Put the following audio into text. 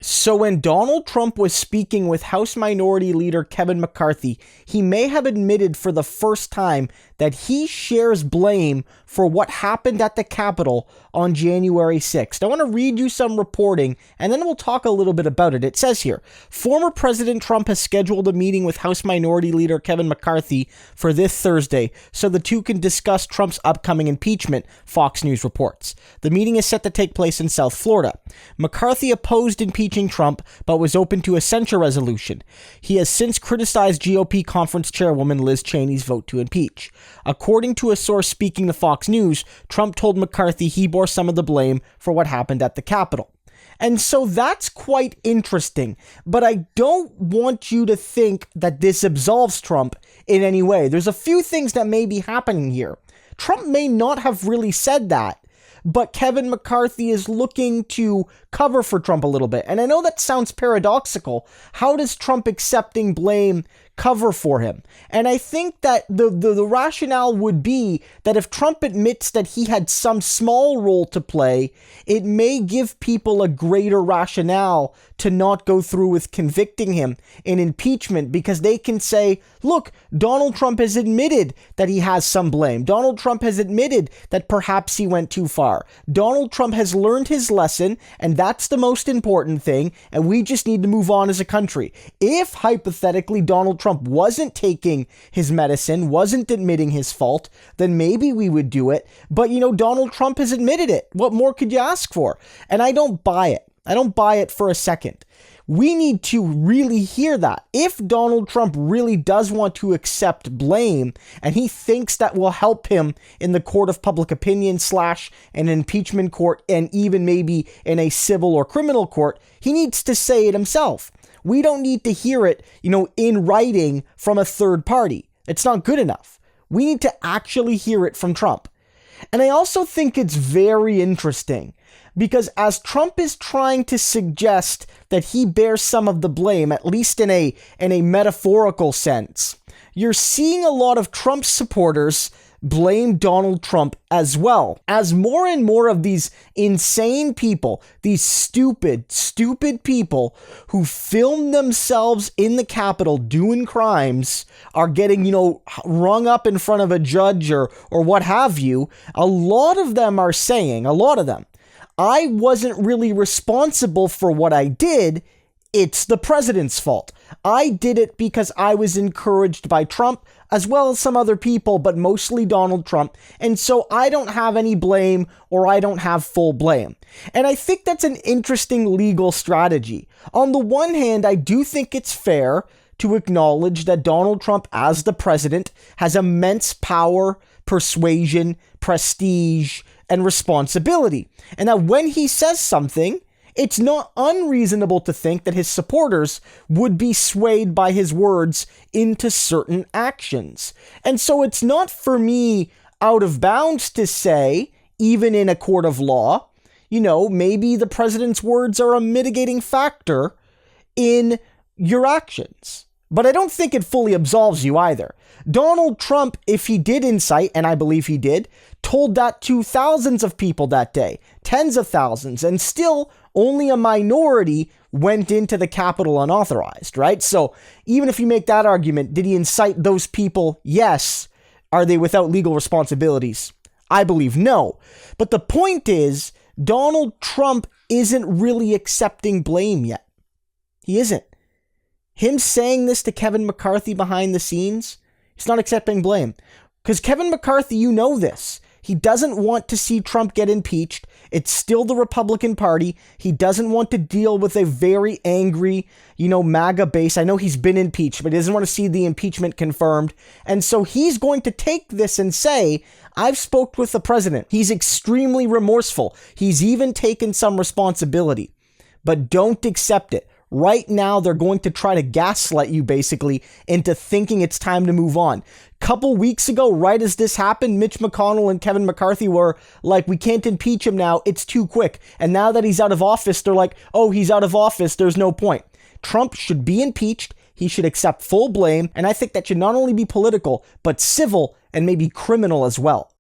So when Donald Trump was speaking with House Minority Leader Kevin McCarthy, he may have admitted for the first time that he shares blame for what happened at the Capitol on January 6th. I want to read you some reporting, and then we'll talk a little bit about it. It says here, former President Trump has scheduled a meeting with House Minority Leader Kevin McCarthy for this Thursday so the two can discuss Trump's upcoming impeachment, Fox News reports. The meeting is set to take place in South Florida. McCarthy opposed impeaching Trump, but was open to a censure resolution. He has since criticized GOP conference chairwoman Liz Cheney's vote to impeach. According to a source speaking to Fox News, Trump told McCarthy he bore some of the blame for what happened at the Capitol. And so that's quite interesting, but I don't want you to think that this absolves Trump in any way. There's a few things that may be happening here. Trump may not have really said that, but Kevin McCarthy is looking to cover for Trump a little bit. And I know that sounds paradoxical. How does Trump accepting blame cover for him? And I think that the rationale would be that if Trump admits that he had some small role to play, it may give people a greater rationale to not go through with convicting him in impeachment, because they can say, look, Donald Trump has admitted that he has some blame. Donald Trump has admitted that perhaps he went too far. Donald Trump has learned his lesson, and that's the most important thing, and we just need to move on as a country. If, hypothetically, Donald Trump wasn't taking his medicine, wasn't admitting his fault, then maybe we would do it. But, Donald Trump has admitted it. What more could you ask for? And I don't buy it. I don't buy it for a second. We need to really hear that. If Donald Trump really does want to accept blame, and he thinks that will help him in the court of public opinion / an impeachment court, and even maybe in a civil or criminal court, he needs to say it himself. We don't need to hear it, in writing from a third party. It's not good enough. We need to actually hear it from Trump. And I also think it's very interesting because as Trump is trying to suggest that he bears some of the blame, at least in a metaphorical sense, you're seeing a lot of Trump supporters blame Donald Trump as well. As more and more of these insane people, these stupid people who film themselves in the Capitol doing crimes are getting, rung up in front of a judge or what have you, a lot of them are saying, I wasn't really responsible for what I did. It's the president's fault. I did it because I was encouraged by Trump, as well as some other people, but mostly Donald Trump. And so I don't have any blame, or I don't have full blame. And I think that's an interesting legal strategy. On the one hand, I do think it's fair to acknowledge that Donald Trump, as the president, has immense power, persuasion, prestige, and responsibility. And that when he says something, it's not unreasonable to think that his supporters would be swayed by his words into certain actions. And so it's not for me out of bounds to say, even in a court of law, maybe the president's words are a mitigating factor in your actions. But I don't think it fully absolves you either. Donald Trump, if he did incite, and I believe he did, told that to thousands of people that day, tens of thousands, and still only a minority went into the Capitol unauthorized, right? So even if you make that argument, did he incite those people? Yes. Are they without legal responsibilities? I believe no. But the point is, Donald Trump isn't really accepting blame yet. He isn't. Him saying this to Kevin McCarthy behind the scenes, he's not accepting blame. Because Kevin McCarthy, you know this. He doesn't want to see Trump get impeached. It's still the Republican Party. He doesn't want to deal with a very angry, MAGA base. I know he's been impeached, but he doesn't want to see the impeachment confirmed. And so he's going to take this and say, I've spoke with the president. He's extremely remorseful. He's even taken some responsibility. But don't accept it. Right now, they're going to try to gaslight you, basically, into thinking it's time to move on. Couple weeks ago, right as this happened, Mitch McConnell and Kevin McCarthy were like, we can't impeach him now, it's too quick. And now that he's out of office, they're like, oh, he's out of office, there's no point. Trump should be impeached, he should accept full blame, and I think that should not only be political, but civil and maybe criminal as well.